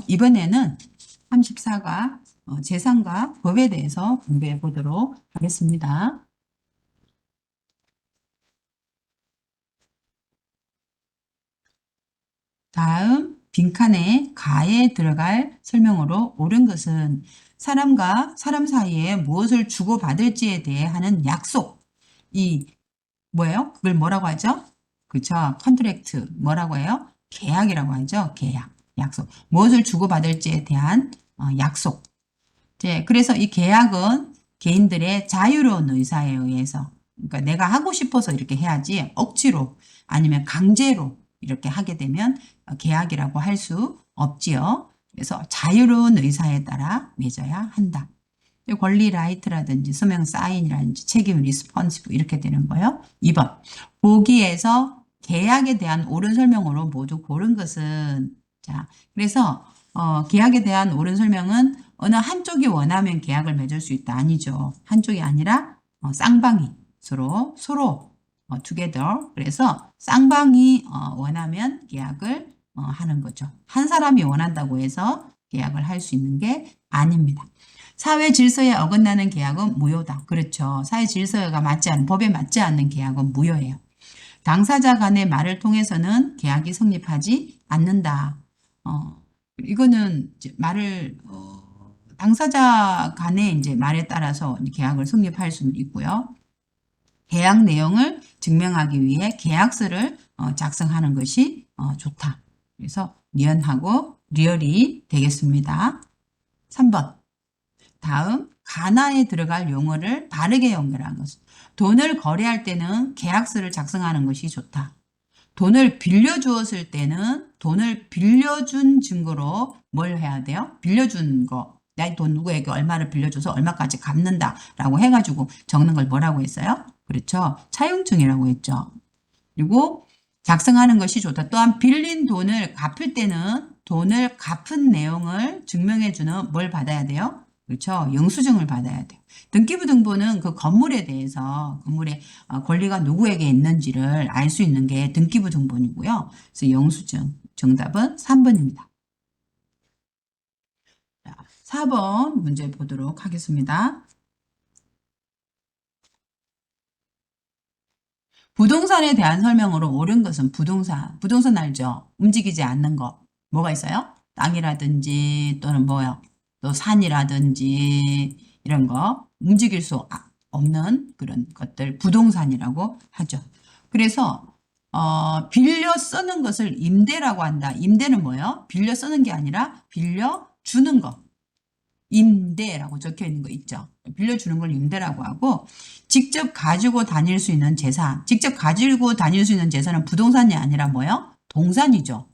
이번에는 34과 재산과 법에 대해서 공부해 보도록 하겠습니다. 다음 빈칸에 가에 들어갈 설명으로 옳은 것은 사람과 사람 사이에 무엇을 주고받을지에 대해 하는 약속. 이 뭐예요? 그걸 뭐라고 하죠? 그렇죠. 컨트랙트 뭐라고 해요? 계약이라고 하죠. 계약, 약속. 무엇을 주고받을지에 대한 약속. 그래서 이 계약은 개인들의 자유로운 의사에 의해서, 그러니까 내가 하고 싶어서 이렇게 해야지 억지로 아니면 강제로 이렇게 하게 되면 계약이라고 할 수 없지요. 그래서 자유로운 의사에 따라 맺어야 한다. 권리 라이트라든지 서명 사인이라든지 책임 리스폰시브 이렇게 되는 거예요. 2번 보기에서 계약에 대한 옳은 설명으로 모두 고른 것은 그래서 계약에 대한 옳은 설명은 어느 한쪽이 원하면 계약을 맺을 수 있다 아니죠. 한쪽이 아니라 쌍방이 서로 together 그래서 쌍방이 원하면 계약을 하는 거죠. 한 사람이 원한다고 해서 계약을 할 수 있는 게 아닙니다. 사회 질서에 어긋나는 계약은 무효다. 그렇죠. 사회 질서가 맞지 않은, 법에 맞지 않는 계약은 무효예요. 당사자 간의 말을 통해서는 계약이 성립하지 않는다. 이거는 이제 당사자 간의 이제 말에 따라서 계약을 성립할 수는 있고요. 계약 내용을 증명하기 위해 계약서를 작성하는 것이 좋다. 그래서 리언하고 리얼이 되겠습니다. 3번. 다음 가나에 들어갈 용어를 바르게 연결한 것. 돈을 거래할 때는 계약서를 작성하는 것이 좋다. 돈을 빌려주었을 때는 돈을 빌려준 증거로 뭘 해야 돼요? 빌려준 거. 내 돈 누구에게 얼마를 빌려줘서 얼마까지 갚는다라고 해가지고 적는 걸 뭐라고 했어요? 그렇죠. 차용증이라고 했죠. 그리고 작성하는 것이 좋다. 또한 빌린 돈을 갚을 때는 돈을 갚은 내용을 증명해주는 뭘 받아야 돼요? 그렇죠. 영수증을 받아야 돼요. 등기부등본은 그 건물에 대해서 건물의 권리가 누구에게 있는지를 알 수 있는 게 등기부등본이고요. 그래서 영수증 정답은 3번입니다. 4번 문제 보도록 하겠습니다. 부동산에 대한 설명으로 옳은 것은 부동산 알죠? 움직이지 않는 거. 뭐가 있어요? 땅이라든지 또는 뭐요? 또 산이라든지 이런 거 움직일 수 없는 그런 것들 부동산이라고 하죠. 그래서 빌려 쓰는 것을 임대라고 한다. 임대는 뭐예요? 빌려 쓰는 게 아니라 빌려 주는 거. 임대라고 적혀 있는 거 있죠. 빌려주는 걸 임대라고 하고 직접 가지고 다닐 수 있는 재산. 직접 가지고 다닐 수 있는 재산은 부동산이 아니라 뭐예요? 동산이죠.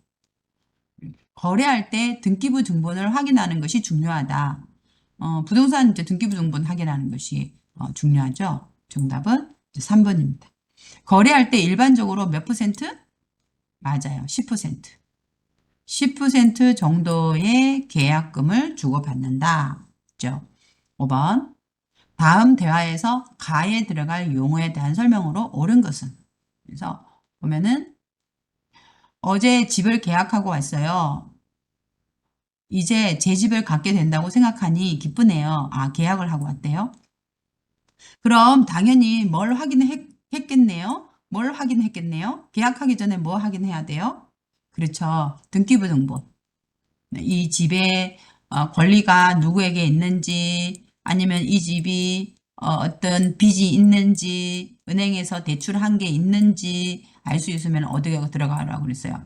거래할 때 등기부 등본을 확인하는 것이 중요하다. 부동산 이제 등기부 등본 확인하는 것이 중요하죠. 정답은 3번입니다. 거래할 때 일반적으로 몇 퍼센트? 맞아요. 10%. 10% 정도의 계약금을 주고받는다. 그죠? 5번. 다음 대화에서 가에 들어갈 용어에 대한 설명으로 옳은 것은? 그래서 보면은 어제 집을 계약하고 왔어요. 이제 제 집을 갖게 된다고 생각하니 기쁘네요. 계약을 하고 왔대요. 그럼 당연히 뭘 확인했겠네요? 뭘 확인했겠네요? 계약하기 전에 뭐 확인해야 돼요? 그렇죠. 등기부등본. 이 집의 권리가 누구에게 있는지 아니면 이 집이 어떤 빚이 있는지 은행에서 대출한 게 있는지 알 수 있으면 어디에 들어가라고 그랬어요.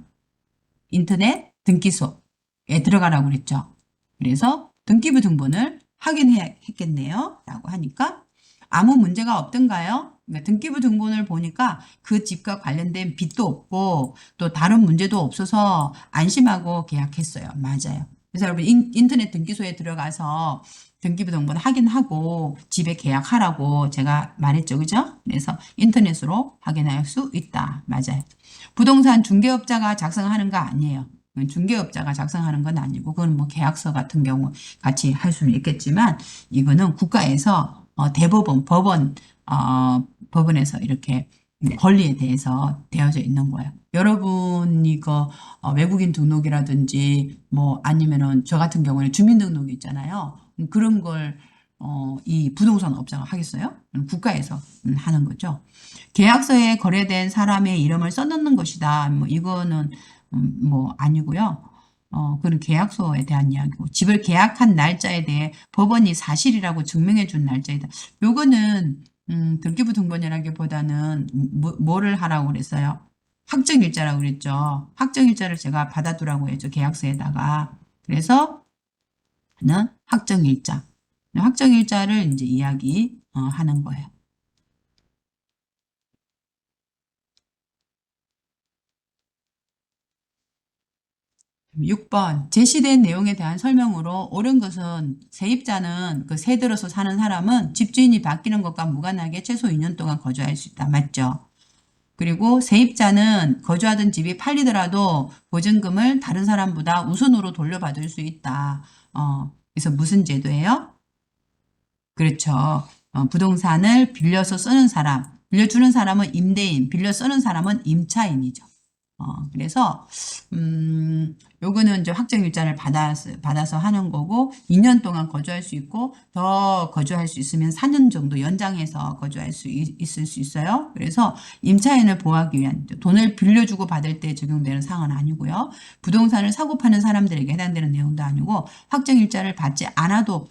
인터넷 등기소에 들어가라고 그랬죠. 그래서 등기부 등본을 확인했겠네요. 라고 하니까 아무 문제가 없던가요? 그러니까 등기부 등본을 보니까 그 집과 관련된 빚도 없고 또 다른 문제도 없어서 안심하고 계약했어요. 맞아요. 그래서 여러분 인터넷 등기소에 들어가서 등기부 등본 확인하고 집에 계약하라고 제가 말했죠. 그죠? 그래서 인터넷으로 확인할 수 있다. 맞아요. 부동산 중개업자가 작성하는 거 아니에요. 중개업자가 작성하는 건 아니고 그건 뭐 계약서 같은 경우 같이 할 수는 있겠지만 이거는 국가에서 대법원 법원에서 이렇게 권리에 대해서 되어져 있는 거예요. 여러분 이거 외국인 등록이라든지 뭐 아니면은 저 같은 경우는 주민등록이 있잖아요. 그런 걸 이 부동산 업자가 하겠어요? 국가에서 하는 거죠. 계약서에 거래된 사람의 이름을 써놓는 것이다. 뭐 이거는 뭐 아니고요. 그런 계약서에 대한 이야기고 집을 계약한 날짜에 대해 법원이 사실이라고 증명해 준 날짜이다. 요거는 등기부 등본이라기보다는 뭐를 하라고 그랬어요? 확정일자라고 그랬죠. 확정일자를 제가 받아두라고 했죠. 계약서에다가. 그래서 는 확정일자. 확정일자를 이제 이야기 하는 거예요. 6번 제시된 내용에 대한 설명으로 옳은 것은 세입자는 그 새 들어서 사는 사람은 집주인이 바뀌는 것과 무관하게 최소 2년 동안 거주할 수 있다. 맞죠? 그리고 세입자는 거주하던 집이 팔리더라도 보증금을 다른 사람보다 우선으로 돌려받을 수 있다. 그래서 무슨 제도예요? 그렇죠. 부동산을 빌려서 쓰는 사람, 빌려주는 사람은 임대인, 빌려 쓰는 사람은 임차인이죠. 그래서 요거는 이제 확정일자를 받아서 하는 거고 2년 동안 거주할 수 있고 더 거주할 수 있으면 4년 정도 연장해서 거주할 수 있을 수 있어요. 그래서 임차인을 보호하기 위한 돈을 빌려주고 받을 때 적용되는 사항은 아니고요. 부동산을 사고 파는 사람들에게 해당되는 내용도 아니고 확정일자를 받지 않아도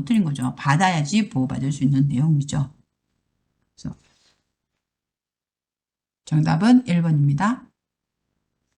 틀린 거죠. 받아야지 보호받을 수 있는 내용이죠. 그래서 정답은 1번입니다.